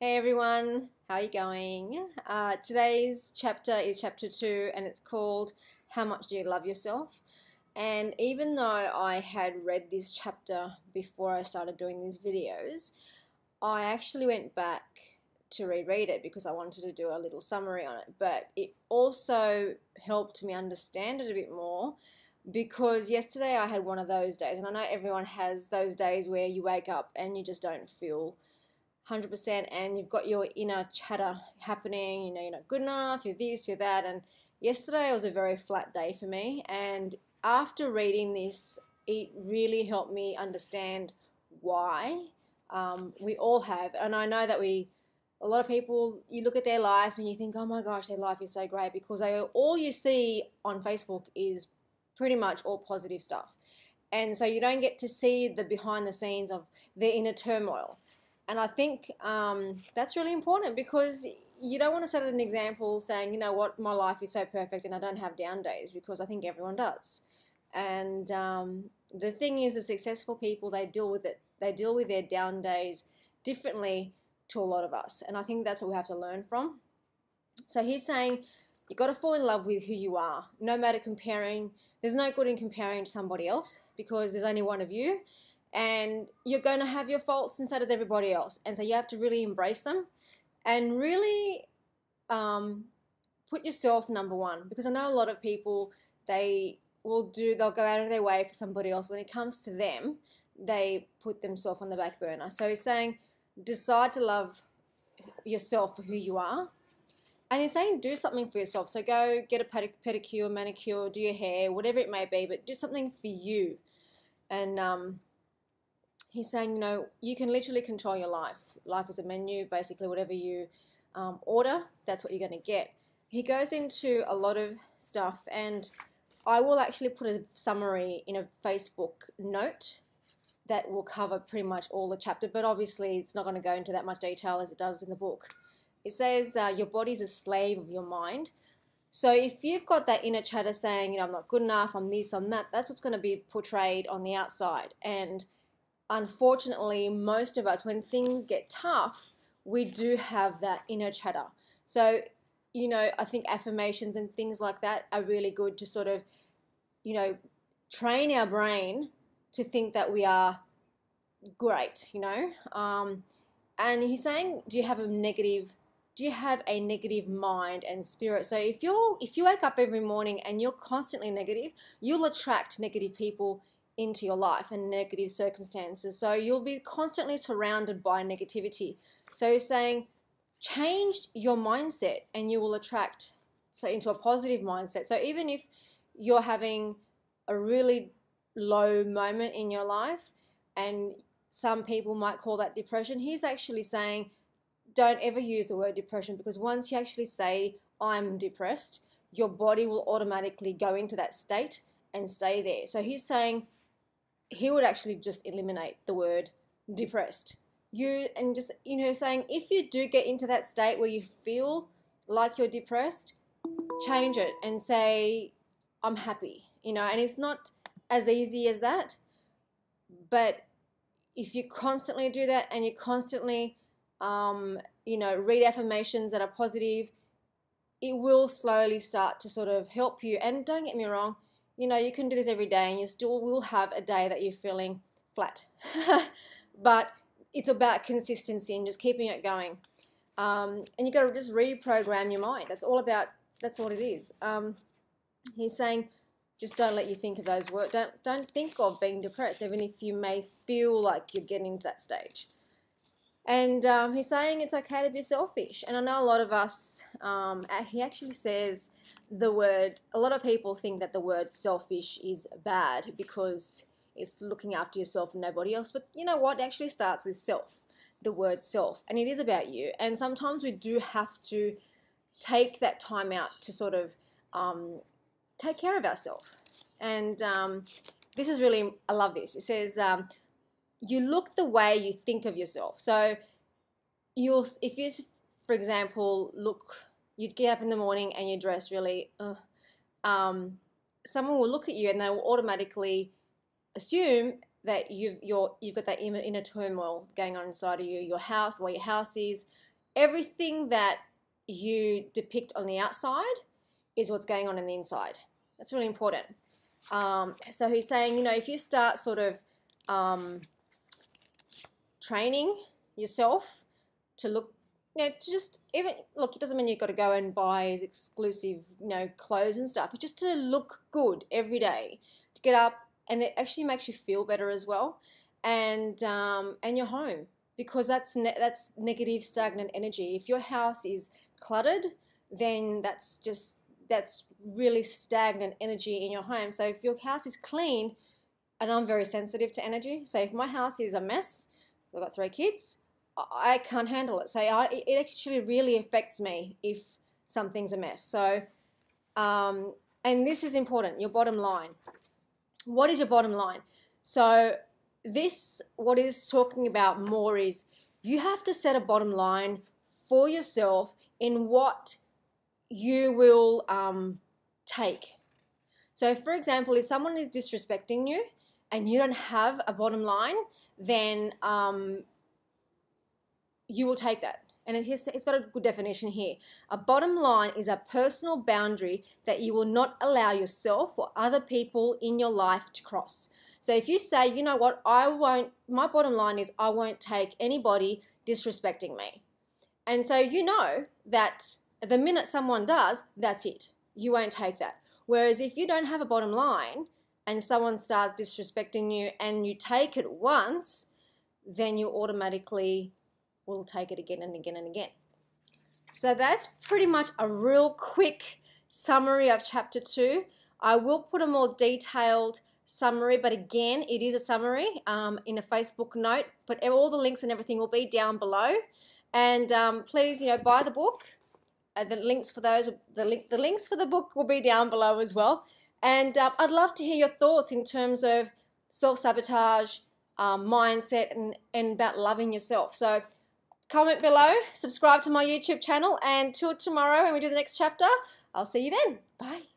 Hey everyone, how are you going? Today's chapter is chapter 2 and it's called How Much Do You Love Yourself? And even though I had read this chapter before I started doing these videos, I actually went back to reread it because I wanted to do a little summary on it. But it also helped me understand it a bit more because yesterday I had one of those days, and I know everyone has those days where you wake up and you just don't feel 100% and you've got your inner chatter happening, you're not good enough, you're this, you're that. And yesterday was a very flat day for me, and after reading this it really helped me understand why. We all have, and I know that a lot of people, you look at their life and you think, oh my gosh, their life is so great, because all you see on Facebook is pretty much all positive stuff, and so you don't get to see the behind the scenes of their inner turmoil. And I think that's really important, because you don't want to set an example saying, you know what, my life is so perfect and I don't have down days, because I think everyone does. And the thing is, the successful people, they deal with it. They deal with their down days differently to a lot of us. And I think that's what we have to learn from. So he's saying you've got to fall in love with who you are, no matter comparing. There's no good in comparing to somebody else, because there's only one of you. And you're going to have your faults, and so does everybody else. And so you have to really embrace them and really put yourself number one. Because I know a lot of people, they'll go out of their way for somebody else. When it comes to them, they put themselves on the back burner. So he's saying, decide to love yourself for who you are. And he's saying, do something for yourself. So go get a pedicure, manicure, do your hair, whatever it may be, but do something for you. And he's saying, you can literally control your life. Life is a menu. Basically, whatever you order, that's what you're going to get. He goes into a lot of stuff, and I will actually put a summary in a Facebook note that will cover pretty much all the chapter, but obviously it's not going to go into that much detail as it does in the book. It says your body's a slave of your mind. So if you've got that inner chatter saying, I'm not good enough, I'm this, I'm that, that's what's going to be portrayed on the outside. And unfortunately, most of us, when things get tough, we do have that inner chatter. So, I think affirmations and things like that are really good to sort of, train our brain to think that we are great, And he's saying, do you have a negative mind and spirit? So if you wake up every morning and you're constantly negative, you'll attract negative people into your life and negative circumstances. So you'll be constantly surrounded by negativity. So he's saying, change your mindset and you will attract into a positive mindset. So even if you're having a really low moment in your life, and some people might call that depression, he's actually saying, don't ever use the word depression, because once you actually say, I'm depressed, your body will automatically go into that state and stay there. So he's saying, he would actually just eliminate the word depressed. Saying, if you do get into that state where you feel like you're depressed, change it and say, I'm happy, and it's not as easy as that. But if you constantly do that and you constantly, read affirmations that are positive, it will slowly start to sort of help you. And don't get me wrong, you can do this every day and you still will have a day that you're feeling flat. But it's about consistency and just keeping it going. And you got to just reprogram your mind. That's all it is. He's saying, just don't let you think of those words. Don't think of being depressed, even if you may feel like you're getting to that stage. And he's saying it's okay to be selfish. And I know a lot of us, he actually says a lot of people think that the word selfish is bad because it's looking after yourself and nobody else. But you know what? It actually starts with self, the word self. And it is about you. And sometimes we do have to take that time out to sort of take care of ourselves. And this is really, I love this. It says, you look the way you think of yourself. So if you, for example, you'd get up in the morning and you dress really, someone will look at you and they will automatically assume that you've got that inner turmoil going on inside of you, your house, where your house is, everything that you depict on the outside is what's going on the inside. That's really important. So he's saying, you know, if you start sort of training yourself to look, you know, to just even look, it doesn't mean you've got to go and buy exclusive, you know, clothes and stuff, but just to look good every day, to get up, and it actually makes you feel better as well, and your home, because that's negative, stagnant energy. If your house is cluttered, then that's really stagnant energy in your home. So if your house is clean, and I'm very sensitive to energy, so if my house is a mess, I've got 3 kids, I can't handle it. So it actually really affects me if something's a mess. So, and this is important, your bottom line. What is your bottom line? So what is talking about more is you have to set a bottom line for yourself in what you will take. So for example, if someone is disrespecting you and you don't have a bottom line, then you will take that. And it's got a good definition here. A bottom line is a personal boundary that you will not allow yourself or other people in your life to cross. So if you say, you know what, my bottom line is I won't take anybody disrespecting me. And so you know that the minute someone does, that's it. You won't take that. Whereas if you don't have a bottom line and someone starts disrespecting you and you take it once, then you automatically will take it again and again and again. So that's pretty much a real quick summary of chapter 2. I will put a more detailed summary, but again, it is a summary in a Facebook note, but all the links and everything will be down below. And please, you know, buy the book. The links for the links for the book will be down below as well. And I'd love to hear your thoughts in terms of self-sabotage, mindset, and about loving yourself. So comment below, subscribe to my YouTube channel, and till tomorrow when we do the next chapter, I'll see you then. Bye.